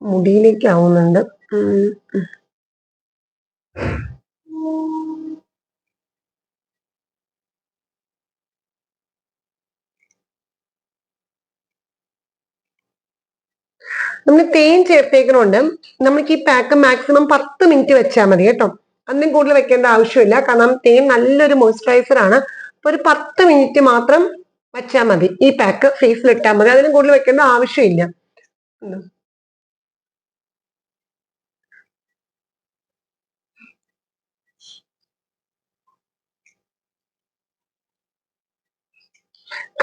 മുടിയിലേക്ക് ആവുന്നുണ്ട്. നമ്മൾ തേൻ ചേർത്തേക്കണോണ്ട് നമുക്ക് ഈ പാക്ക് മാക്സിമം 10 മിനിറ്റ് വെച്ചാൽ മതി കേട്ടോ. അതിനും കൂടുതൽ വെക്കേണ്ട ആവശ്യമില്ല. കാരണം തേൻ നല്ലൊരു മോയ്സ്ചറൈസർ ആണ്. അപ്പൊ ഒരു 10 മിനിറ്റ് മാത്രം വെച്ചാൽ മതി. ഈ പാക്ക് ഫേസിൽ ഇട്ടാൽ മതി, അതിനും കൂടുതൽ വെക്കേണ്ട ആവശ്യമില്ല.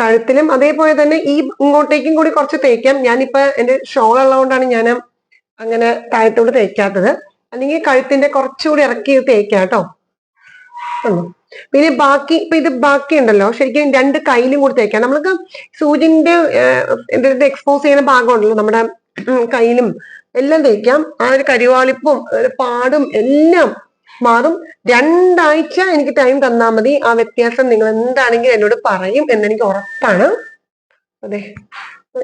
കഴുത്തിലും അതേപോലെ തന്നെ ഈ ഇങ്ങോട്ടേക്കും കൂടി കുറച്ച് തേക്കാം. ഞാനിപ്പോ എന്റെ ഷോൾ ഉള്ളതുകൊണ്ടാണ് ഞാൻ അങ്ങനെ താഴത്തോട് തേക്കാത്തത്. അല്ലെങ്കിൽ കഴുത്തിന്റെ കുറച്ചുകൂടി ഇറക്കി തേക്കാം കേട്ടോ. പിന്നെ ബാക്കി ഇപ്പൊ ഇത് ബാക്കി ഉണ്ടല്ലോ, ശരിക്കും 2 കയ്യിലും കൂടി തേക്കാം. നമ്മൾക്ക് സൂചിന്റെ എക്സ്പോസ് ചെയ്യുന്ന ഭാഗമുണ്ടല്ലോ നമ്മുടെ കയ്യിലും എല്ലാം തേക്കാം. ആ ഒരു കരിവാളിപ്പും പാടും എല്ലാം മാറും. 2 ആഴ്ച എനിക്ക് ടൈം തന്നാൽ മതി. ആ വ്യത്യാസം നിങ്ങൾ എന്താണെങ്കിലും എന്നോട് പറയും എന്നെനിക്ക് ഉറപ്പാണ്. അതെ,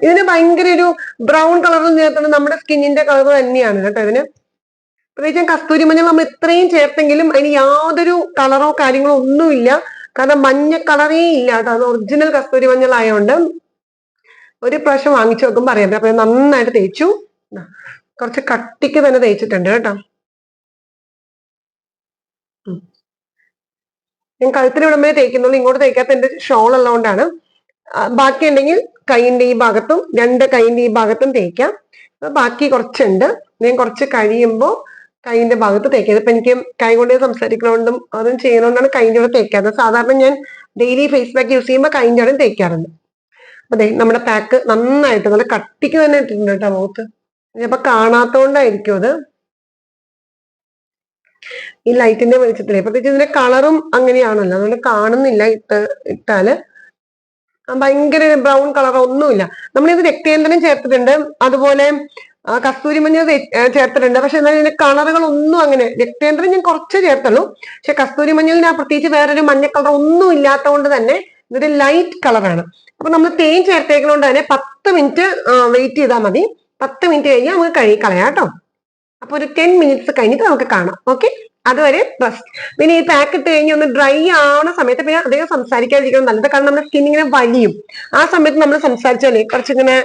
ഇതിന് ഭയങ്കര ഒരു ബ്രൗൺ കളറും ചേർത്തത് നമ്മുടെ സ്കിന്നിന്റെ കളർ തന്നെയാണ് കേട്ടോ. ഇതിന് പ്രത്യേകിച്ചും കസ്തൂരി മഞ്ഞൾ നമ്മൾ ഇത്രയും ചേർത്തെങ്കിലും അതിന് യാതൊരു കളറോ കാര്യങ്ങളോ ഒന്നുമില്ല. കാരണം മഞ്ഞ കളറേ ഇല്ല കേട്ടോ. അത് ഒറിജിനൽ കസ്തൂരി മഞ്ഞൾ ആയതുകൊണ്ട് ഒരു പ്രാവശ്യം വാങ്ങിച്ചു നോക്കുമ്പോൾ അറിയാം. അപ്പൊ നന്നായിട്ട് തേച്ചു, കുറച്ച് കട്ടിക്ക് തന്നെ തേച്ചിട്ടുണ്ട് കേട്ടോ. ഞാൻ കഴുത്തിന് ഇടുമ്പേ തേക്കുന്നുള്ളൂ, ഇങ്ങോട്ട് തേക്കാത്ത എന്റെ ഷോൾ ഉള്ളതുകൊണ്ടാണ്. ബാക്കി ഉണ്ടെങ്കിൽ കൈയിന്റെ ഈ ഭാഗത്തും 2 കൈയിന്റെ ഈ ഭാഗത്തും തേക്കാം. ബാക്കി കുറച്ചുണ്ട്, ഞാൻ കുറച്ച് കഴിയുമ്പോൾ കൈയിന്റെ ഭാഗത്ത് തേക്കാം. ഇപ്പൊ എനിക്ക് കൈ കൊണ്ട് സംസാരിക്കണോണ്ടും അതും ചെയ്യുന്നതുകൊണ്ടാണ് കൈൻ്റെ അവിടെ തേക്കാത്തത്. സാധാരണ ഞാൻ ഡെയിലി ഫേസ് പാക്ക് യൂസ് ചെയ്യുമ്പോൾ കൈൻ്റെ അവിടെ തേക്കാറുണ്ട്. അതെ, നമ്മുടെ പാക്ക് നന്നായിട്ട് നല്ല കട്ടിക്ക് തന്നെ ഇട്ടിട്ടുണ്ട് കേട്ടോ മുഖത്ത്. ഇനിയപ്പൊ കാണാത്തോണ്ടായിരിക്കും അത്, ഈ ലൈറ്റിന്റെ വെളിച്ചത്തിലേ. പ്രത്യേകിച്ച് ഇതിന്റെ കളറും അങ്ങനെയാണല്ലോ, അതുകൊണ്ട് കാണുന്നില്ല. ഇട്ടാല് ഭയങ്കര ബ്രൗൺ കളർ ഒന്നുമില്ല. നമ്മളിത് രക്തേന്ദ്രനും ചേർത്തിട്ടുണ്ട്, അതുപോലെ കസ്തൂരി മഞ്ഞൾ ചേർത്തിട്ടുണ്ട്. പക്ഷെ എന്നാൽ ഇതിന്റെ കളറുകൾ ഒന്നും അങ്ങനെ, രക്തേന്ദ്രൻ ഞാൻ കുറച്ച് ചേർത്തുള്ളൂ. പക്ഷെ കസ്തൂരി മഞ്ഞളിന് പ്രത്യേകിച്ച് വേറൊരു മഞ്ഞ കളർ ഒന്നും ഇല്ലാത്തത് കൊണ്ട് തന്നെ ഇതൊരു ലൈറ്റ് കളറാണ്. അപ്പൊ നമ്മൾ തേൻ ചേർത്തേക്കുന്നതുകൊണ്ട് തന്നെ 10 മിനിറ്റ് വെയിറ്റ് ചെയ്താൽ മതി. 10 മിനിറ്റ് കഴിഞ്ഞാൽ നമുക്ക് കഴുകി കളയാം കേട്ടോ. അപ്പൊ ഒരു 10 മിനിറ്റ്സ് കഴിഞ്ഞിട്ട് നമുക്ക് കാണാം. ഓക്കെ, അതുവരെ റെസ്റ്റ്. പിന്നെ ഈ പാക്ക് ഇട്ട് കഴിഞ്ഞ് ഒന്ന് ഡ്രൈ ആവുന്ന സമയത്ത് പിന്നെ അധികം സംസാരിക്കാതിരിക്കണം നല്ലത്. കാരണം നമ്മുടെ സ്കിൻ ഇങ്ങനെ വലിയും. ആ സമയത്ത് നമ്മൾ സംസാരിച്ചാലേ കുറച്ചിങ്ങനെ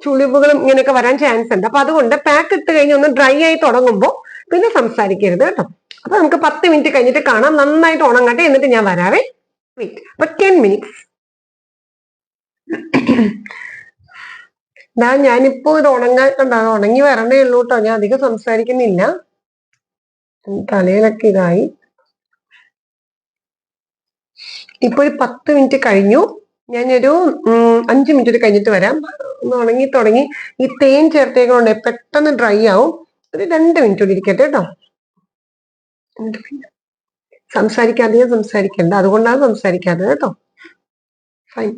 ചുളിവുകളും ഇങ്ങനെയൊക്കെ വരാൻ ചാൻസ് ഉണ്ട്. അപ്പൊ അതുകൊണ്ട് പാക്ക് ഇട്ട് കഴിഞ്ഞ് ഒന്ന് ഡ്രൈ ആയി തുടങ്ങുമ്പോൾ പിന്നെ സംസാരിക്കരുത് കേട്ടോ. അപ്പൊ നമുക്ക് 10 മിനിറ്റ് കഴിഞ്ഞിട്ട് കാണാം. നന്നായിട്ട് ഉണങ്ങട്ടെ, എന്നിട്ട് ഞാൻ വരാവേ. വെയിറ്റ്. അപ്പൊ 10 മിനിറ്റ്സ്. ഞാനിപ്പോ ഇത് ഉണങ്ങി വരണേ ഉള്ളൂ കേട്ടോ. ഞാൻ അധികം സംസാരിക്കുന്നില്ല. തലയിലൊക്കെ ഇതായി. ഇപ്പൊ ഒരു 10 മിനിറ്റ് കഴിഞ്ഞു. ഞാനൊരു 5 മിനിറ്റ് കഴിഞ്ഞിട്ട് വരാം. ഒന്ന് ഉണങ്ങി തുടങ്ങി. ഈ തേൻ ചേർത്തേക്കൊണ്ട് പെട്ടെന്ന് ഡ്രൈ ആവും. ഒരു 2 മിനിറ്റ് കൂടി ഇരിക്കട്ടെ കേട്ടോ. അധികം സംസാരിക്കണ്ട, അതുകൊണ്ടാണ് സംസാരിക്കാത്തത് കേട്ടോ. ഫൈൻ.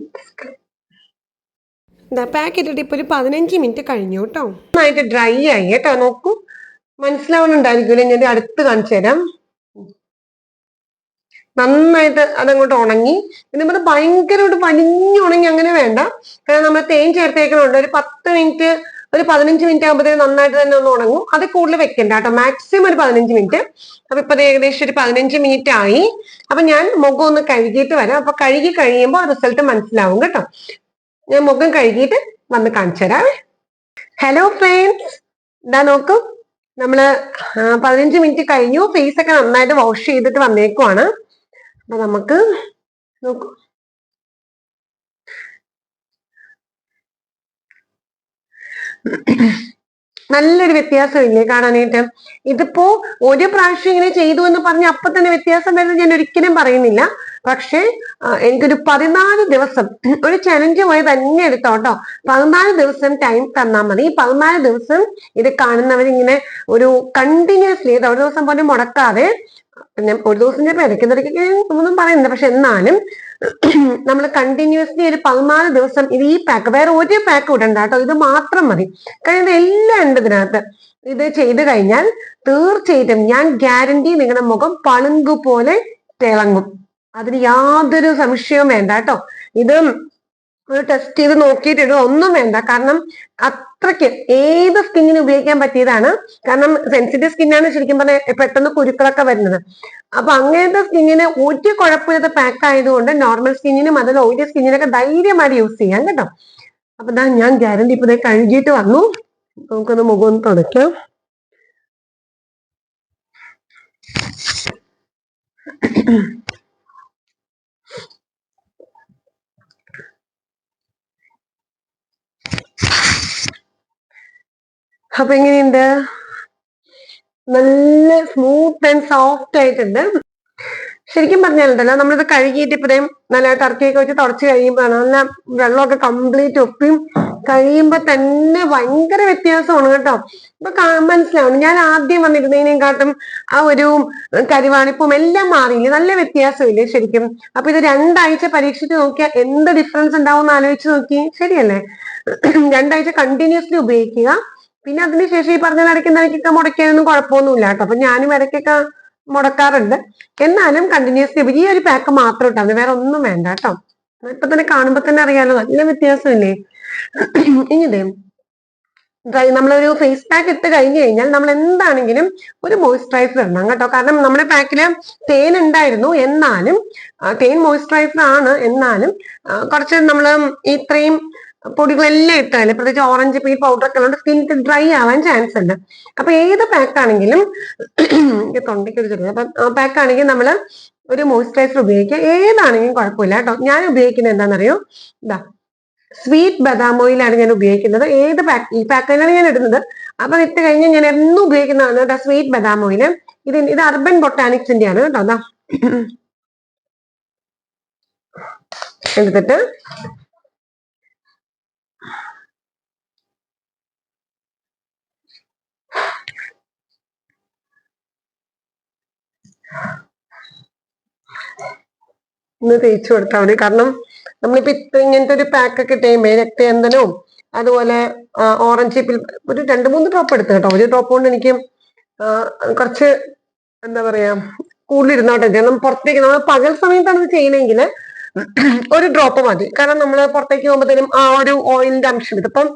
പാക്ക് ഇട്ടിട്ട് ഇപ്പൊ ഒരു 15 മിനിറ്റ് കഴിഞ്ഞു കേട്ടോ. നന്നായിട്ട് ഡ്രൈ ആയി കേട്ടോ. നോക്കൂ, മനസ്സിലാവുന്നുണ്ടായിരിക്കൂലേ? ഞാൻ അടുത്ത് കാണിച്ചു തരാം. നന്നായിട്ട് അതങ്ങോട്ട് ഉണങ്ങി. നമ്മൾ ഭയങ്കരമായിട്ട് വലിഞ്ഞുണങ്ങി അങ്ങനെ വേണ്ട. കാരണം നമ്മൾ തേൻ ചേർത്തേക്കുന്നുണ്ട്. ഒരു 10 മിനിറ്റ്, ഒരു 15 മിനിറ്റ് ആകുമ്പോഴത്തേക്ക് നന്നായിട്ട് തന്നെ ഒന്ന് ഉണങ്ങും. അത് കൂടുതൽ വെക്കണ്ട കേട്ടോ. മാക്സിമം ഒരു 15 മിനിറ്റ്. അപ്പൊ ഇപ്പൊ ഏകദേശം ഒരു 15 മിനിറ്റ് ആയി. അപ്പൊ ഞാൻ മുഖം ഒന്ന് കഴുകിയിട്ട് വരാം. അപ്പൊ കഴുകി കഴിയുമ്പോൾ റിസൾട്ട് മനസ്സിലാവും കേട്ടോ. ഞാൻ മുഖം കഴുകിയിട്ട് വന്ന് കാണിച്ചു തരാം. ഹലോ ഫ്രണ്ട്സ്, ഇതാ നോക്കൂ, നമ്മള് 15 മിനിറ്റ് കഴിഞ്ഞു. ഫേസ് ഒക്കെ നന്നായിട്ട് വാഷ് ചെയ്തിട്ട് വന്നേക്കുവാണ്. അപ്പൊ നമുക്ക് നോക്കൂ, നല്ലൊരു വ്യത്യാസം ഇല്ലേ കാണാനായിട്ട്? ഇതിപ്പോ ഒരു പ്രാവശ്യം ഇങ്ങനെ ചെയ്തു എന്ന് പറഞ്ഞ് അപ്പൊ തന്നെ വ്യത്യാസം വരുന്നത് ഞാൻ ഒരിക്കലും പറയുന്നില്ല. പക്ഷെ എനിക്കൊരു 14 ദിവസം ഒരു ചലഞ്ച് പോയി തന്നെ എടുത്തോട്ടോ. 14 ദിവസം ടൈം തന്നാൽ മതി. 14 ദിവസം ഇത് കാണുന്നവരിങ്ങനെ ഒരു കണ്ടിന്യൂസ്ലി ഒരു ദിവസം പോലും മുടക്കാതെ, പിന്നെ ഒരു ദിവസം ചിലപ്പോൾ ഇടയ്ക്കിടയ്ക്ക് ഒന്നും പറയുന്നില്ല, പക്ഷെ എന്നാലും നമ്മൾ കണ്ടിന്യൂസ്ലി ഒരു 14 ദിവസം ഇത് ഈ പാക്ക്, വേറെ ഒരു പാക്ക് ഇടണ്ട കേട്ടോ, ഇത് മാത്രം മതി. കാരണം എല്ലാം ഉണ്ട് ഇതിനകത്ത്. ഇത് ചെയ്ത് കഴിഞ്ഞാൽ തീർച്ചയായിട്ടും ഞാൻ ഗ്യാരണ്ടി നിങ്ങളുടെ മുഖം പളുങ്കു പോലെ തിളങ്ങും. അതിന് യാതൊരു സംശയവും വേണ്ട കേട്ടോ. ഇത് ഒരു ടെസ്റ്റ് ചെയ്ത് നോക്കിയിട്ടിടുക ഒന്നും വേണ്ട. കാരണം അത്രയ്ക്ക് ഏത് സ്കിന്നിന് ഉപയോഗിക്കാൻ പറ്റിയതാണ്. കാരണം സെൻസിറ്റീവ് സ്കിന്നാണ് ശരിക്കും പറഞ്ഞാൽ പെട്ടെന്ന് കുരുക്കളൊക്കെ വരുന്നത്. അപ്പൊ അങ്ങനത്തെ സ്കിന്നിന് ഒരു കുഴപ്പമില്ലാത്ത പാക്ക് ആയതുകൊണ്ട് നോർമൽ സ്കിന്നിനും അതിൽ ഓയിലി സ്കിന്നിനൊക്കെ ധൈര്യമായിട്ട് യൂസ് ചെയ്യാം കേട്ടോ. അപ്പൊ ഞാൻ ഗ്യാരണ്ടി ഇപ്പൊ കഴുകിയിട്ട് വന്നു. നമുക്കൊന്ന് മുഖം ഒന്ന് തുടയ്ക്കാം. അപ്പൊ എങ്ങനെയുണ്ട്? നല്ല സ്മൂത്ത് ആൻഡ് സോഫ്റ്റ് ആയിട്ടുണ്ട്. ശരിക്കും പറഞ്ഞാലുണ്ടല്ലോ നമ്മളിത് കഴുകിയിട്ട് ഇപ്പതേം നല്ല ടർക്കിയൊക്കെ വെച്ച് തുടച്ച് കഴിയുമ്പോൾ നല്ല വെള്ളമൊക്കെ കംപ്ലീറ്റ് ഒപ്പിയും കഴിയുമ്പോ തന്നെ ഭയങ്കര വ്യത്യാസമാണ് കേട്ടോ. ഇപ്പൊ മനസ്സിലാവും. ഞാൻ ആദ്യം വന്നിരുന്നതിനെക്കാട്ടും ആ ഒരു കരിവാണിപ്പും എല്ലാം മാറിയില്ലേ, നല്ല വ്യത്യാസമില്ലേ ശരിക്കും. അപ്പൊ ഇത് 2 ആഴ്ച പരീക്ഷിച്ച് നോക്കിയാൽ എന്ത് ഡിഫറൻസ് ഉണ്ടാവും എന്ന് ആലോചിച്ച് നോക്കി. ശരിയല്ലേ? 2 ആഴ്ച കണ്ടിന്യൂസ്ലി ഉപയോഗിക്കുക. പിന്നെ അതിനുശേഷം ഈ പറഞ്ഞ ഇടയ്ക്കൊക്കെ മുടക്കിയാലൊന്നും കുഴപ്പമൊന്നുമില്ല കേട്ടോ. അപ്പൊ ഞാനും ഇടയ്ക്കൊക്കെ മുടക്കാറുണ്ട്. എന്നാലും കണ്ടിന്യൂസ്ലി ഈ ഒരു പാക്ക് മാത്രം ഇട്ടാൽ വേറെ ഒന്നും വേണ്ട കേട്ടോ. ഇപ്പൊ തന്നെ കാണുമ്പോ തന്നെ അറിയാലോ, നല്ല വ്യത്യാസമില്ലേ. ഇനിതേ നമ്മളൊരു ഫേസ് പാക്ക് ഇട്ട് കഴിഞ്ഞു കഴിഞ്ഞാൽ നമ്മൾ എന്താണെങ്കിലും ഒരു മോയ്സ്ചറൈസർ ഇടണം കേട്ടോ. കാരണം നമ്മുടെ പാക്കില് തേൻ ഉണ്ടായിരുന്നു, എന്നാലും തേൻ മോയ്സ്ചറൈസർ ആണ്, എന്നാലും കുറച്ച് നമ്മൾ ഇത്രയും പൊടികളെല്ലാം ഇട്ടാല്, പ്രത്യേകിച്ച് ഓറഞ്ച് പീൽ പൗഡർ ഒക്കെ ഉള്ളത് സ്കിൻ ഡ്രൈ ആവാൻ ചാൻസ് ഉണ്ട്. അപ്പൊ ഏത് പാക്ക് ആണെങ്കിലും തൊണ്ടയ്ക്കൊരു ചെറിയ പാക്ക് ആണെങ്കിൽ നമ്മൾ ഒരു മോയ്സ്ചറൈസർ ഉപയോഗിക്കുക. ഏതാണെങ്കിലും കുഴപ്പമില്ല കേട്ടോ. ഞാൻ ഉപയോഗിക്കുന്നത് എന്താണെന്നറിയോ, ഇതാ സ്വീറ്റ് ബദാം ഓയിലാണ് ഞാൻ ഉപയോഗിക്കുന്നത്. ഏത് പാക്ക്, ഈ പാക്കിലാണ് ഞാൻ ഇടുന്നത്. അപ്പൊ ഇട്ട് കഴിഞ്ഞാൽ ഞാൻ എന്നും ഉപയോഗിക്കുന്നതാണ് കേട്ടോ സ്വീറ്റ് ബദാം ഓയില്. ഇത് അർബൻ ബൊട്ടാനിക്സിന്റെ ആണ് കേട്ടോ. അതാ എടുത്തിട്ട് ഇന്ന് തേച്ചു കൊടുത്താൽ മതി. കാരണം നമ്മളിപ്പോ ഇങ്ങനത്തെ ഒരു പാക്ക് ഒക്കെ ഇട്ടുമ്പോ രക്തചന്ദനവും അതുപോലെ ഓറഞ്ച് ഒരു 2-3 ഡ്രോപ്പ് എടുത്തു കേട്ടോ. ഒരു ഡ്രോപ്പ് കൊണ്ട് എനിക്ക് കുറച്ച് എന്താ പറയാ കൂടുതൽ ഇരുന്നോട്ടെ. നമ്മൾ പുറത്തേക്ക് നമ്മൾ പകൽ സമയത്താണ് ഇത് ചെയ്യണമെങ്കിൽ ഒരു ഡ്രോപ്പ് മതി. കാരണം നമ്മൾ പുറത്തേക്ക് പോകുമ്പോഴത്തേനും ആ ഒരു ഓയിലിന്റെ അംശം ഇതിപ്പം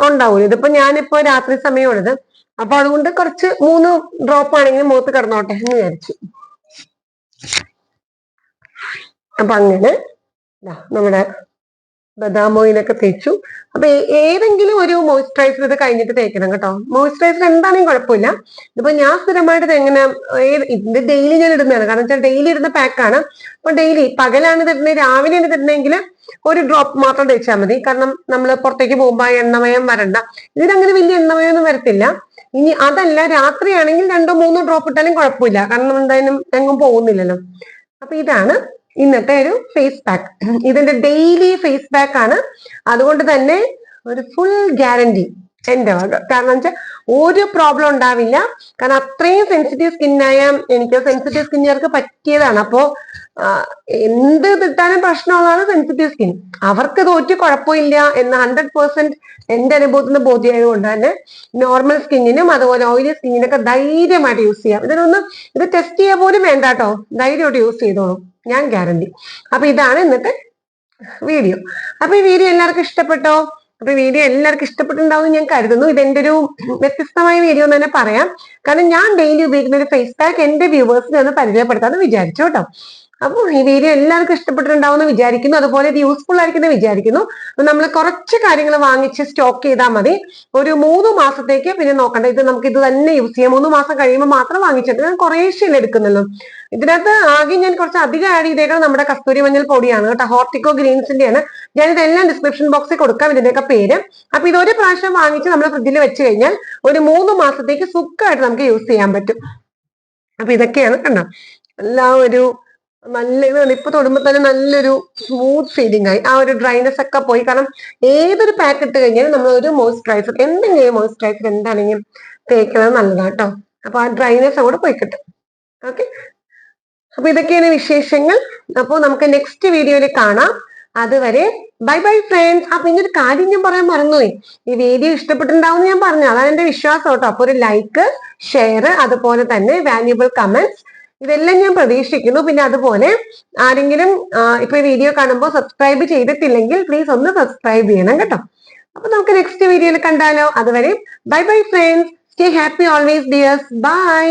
ഉണ്ടാവും. ഇതിപ്പോ ഞാനിപ്പോ രാത്രി സമയമാണിത്. അപ്പൊ അതുകൊണ്ട് കുറച്ച് 3 ഡ്രോപ്പ് ആണെങ്കിലും മുഖത്ത് കിടന്നോട്ടെ എന്ന് വിചാരിച്ചു. അപ്പൊ അങ്ങനെ നമ്മുടെ ബദാം ഓയിലൊക്കെ തേച്ചു. അപ്പൊ ഏതെങ്കിലും ഒരു മോയ്സ്ചറൈസർ ഇത് കഴിഞ്ഞിട്ട് തേക്കണം കേട്ടോ. മോയ്സ്ചറൈസർ എന്താണെങ്കിലും കുഴപ്പമില്ല. ഇതിപ്പോ ഞാൻ സ്ഥിരമായിട്ട് എങ്ങനെ ഇത് ഡെയിലി ഞാൻ ഇടുന്നതാണ്. കാരണം വെച്ചാൽ ഡെയിലി ഇടുന്ന പാക്കാണ്. അപ്പൊ ഡെയിലി പകലാണ് തരുന്നത്, രാവിലെയാണ് തരുന്നതെങ്കിൽ ഒരു ഡ്രോപ്പ് മാത്രം തേച്ചാൽ മതി. കാരണം നമ്മൾ പുറത്തേക്ക് പോകുമ്പോൾ എണ്ണമയം വരണ്ട. ഇതിനങ്ങനെ വലിയ എണ്ണമയൊന്നും വരത്തില്ല. ഇനി അതല്ല, രാത്രിയാണെങ്കിൽ 2-3 ഡ്രോപ്പ് ഇട്ടാലും കുഴപ്പമില്ല. കാരണം എന്തായാലും എങ്ങും പോകുന്നില്ലല്ലോ. അപ്പൊ ഇതാണ് ഇന്നത്തെ ഒരു ഫേസ് പാക്ക്. ഇതിന്റെ ഡെയിലി ഫേസ് പാക്ക് ആണ്. അതുകൊണ്ട് തന്നെ ഒരു ഫുൾ ഗ്യാരണ്ടി എന്റെ വക. കാരണം വെച്ചാൽ ഒരു പ്രോബ്ലം ഉണ്ടാവില്ല. കാരണം അത്രയും സെൻസിറ്റീവ് സ്കിന്നായ എനിക്ക്, സെൻസിറ്റീവ് സ്കിന്നുകാർക്ക് പറ്റിയതാണ്. അപ്പോ എന്ത് കിട്ടാനും പ്രശ്നമുള്ളതാണ് സെൻസിറ്റീവ് സ്കിൻ. അവർക്ക് തോറ്റ് കുഴപ്പമില്ല എന്ന് 100% എന്റെ അനുഭവത്തിൽ നിന്ന് ബോധ്യമായത് കൊണ്ട് തന്നെ നോർമൽ സ്കിന്നിനും അതുപോലെ ഓയിലി സ്കിന്നിനൊക്കെ ധൈര്യമായിട്ട് യൂസ് ചെയ്യാം. ഇത് ടെസ്റ്റ് ചെയ്യാൻ പോലും വേണ്ട കേട്ടോ. ധൈര്യമായിട്ട് യൂസ് ചെയ്തോളൂ, ഞാൻ ഗ്യാരണ്ടി. അപ്പൊ ഇതാണ് ഇന്നത്തെ വീഡിയോ. അപ്പൊ ഈ വീഡിയോ എല്ലാവർക്കും ഇഷ്ടപ്പെട്ടോ? അപ്പൊ വീഡിയോ എല്ലാവർക്കും ഇഷ്ടപ്പെട്ടിട്ടുണ്ടാവും ഞാൻ കരുതുന്നു. ഇതെന്റെ ഒരു വ്യത്യസ്തമായ വീഡിയോ എന്ന് തന്നെ പറയാം. കാരണം ഞാൻ ഡെയിലി ഉപയോഗിക്കുന്ന ഒരു ഫേസ് പാക്ക് എന്റെ വ്യൂവേഴ്സിനെ ഒന്ന് പരിചയപ്പെടുത്താന്ന് വിചാരിച്ചു കേട്ടോ. അപ്പോൾ ഈ വീഡിയോ എല്ലാവർക്കും ഇഷ്ടപ്പെട്ടിട്ടുണ്ടാവും എന്ന് വിചാരിക്കുന്നു. അതുപോലെ ഇത് യൂസ്ഫുൾ ആയിരിക്കുമെന്ന് വിചാരിക്കുന്നു. നമ്മൾ കുറച്ച് കാര്യങ്ങൾ വാങ്ങിച്ച് സ്റ്റോക്ക് ചെയ്താൽ മതി. ഒരു 3 മാസത്തേക്ക് പിന്നെ നോക്കണ്ട. ഇത് നമുക്ക് ഇത് തന്നെ യൂസ് ചെയ്യാം. 3 മാസം കഴിയുമ്പോൾ മാത്രം വാങ്ങിച്ചിട്ട് ഞാൻ കുറേശ്ശേ എടുക്കുന്നല്ലോ. ഇതിനകത്ത് ആകെ ഞാൻ കുറച്ച് അധികം ആഡ് ചെയ്തേക്കുന്നത് നമ്മുടെ കസ്തൂരി മഞ്ഞൾ പൊടിയാണ് കേട്ടോ. ഹോർട്ടിക്കോ ഗ്രീൻസിന്റെ ആണ്. ഞാനിതെല്ലാം ഡിസ്ക്രിപ്ഷൻ ബോക്സിൽ കൊടുക്കാം ഇതിന്റെയൊക്കെ പേര്. അപ്പൊ ഇതൊരു പ്രാവശ്യം വാങ്ങിച്ച് നമ്മൾ ഫ്രിഡ്ജിൽ വെച്ച് കഴിഞ്ഞാൽ ഒരു 3 മാസത്തേക്ക് സുഖമായിട്ട് നമുക്ക് യൂസ് ചെയ്യാൻ പറ്റും. അപ്പൊ ഇതൊക്കെയാണ് കണ്ടോ, എല്ലാ ഒരു നല്ല ഇതാണ്. ഇപ്പൊ തൊടുമ്പോ തന്നെ നല്ലൊരു സ്മൂത്ത് ഫീലിംഗ് ആയി. ആ ഒരു ഡ്രൈനെസ് ഒക്കെ പോയി. കാരണം ഏതൊരു പാക്ക് ഇട്ട് കഴിഞ്ഞാലും നമ്മൾ ഒരു മോയ്സ്ചറൈസർ, എന്തെങ്കിലും മോയ്സ്ചറൈസർ എന്താണെങ്കിലും തേക്കുന്നത് നല്ലതാണ് കേട്ടോ. അപ്പൊ ആ ഡ്രൈനെസ് കൂടെ പോയി കിട്ടും. ഓക്കെ, അപ്പൊ ഇതൊക്കെയാണ് വിശേഷങ്ങൾ. അപ്പൊ നമുക്ക് നെക്സ്റ്റ് വീഡിയോയിൽ കാണാം. അതുവരെ ബൈ ബൈ ഫ്രണ്ട്സ്. അപ്പൊ ഇങ്ങനൊരു കാര്യം ഞാൻ പറയാൻ മറന്നുപോയി. ഈ വീഡിയോ ഇഷ്ടപ്പെട്ടിട്ടുണ്ടാവും ഞാൻ പറഞ്ഞു, അതാണ് എന്റെ വിശ്വാസം കേട്ടോ. അപ്പൊ ഒരു ലൈക്ക്, ഷെയർ, അതുപോലെ തന്നെ വാല്യുബിൾ കമന്റ്സ്, ഇതെല്ലാം ഞാൻ പ്രതീക്ഷിക്കുന്നു. പിന്നെ അതുപോലെ ആരെങ്കിലും ഇപ്പൊ വീഡിയോ കാണുമ്പോൾ സബ്സ്ക്രൈബ് ചെയ്തിട്ടില്ലെങ്കിൽ പ്ലീസ് ഒന്ന് സബ്സ്ക്രൈബ് ചെയ്യണം കേട്ടോ. അപ്പൊ നമുക്ക് നെക്സ്റ്റ് വീഡിയോയിൽ കണ്ടാലോ. അതുവരെ bye bye friends. Stay happy always dears. By.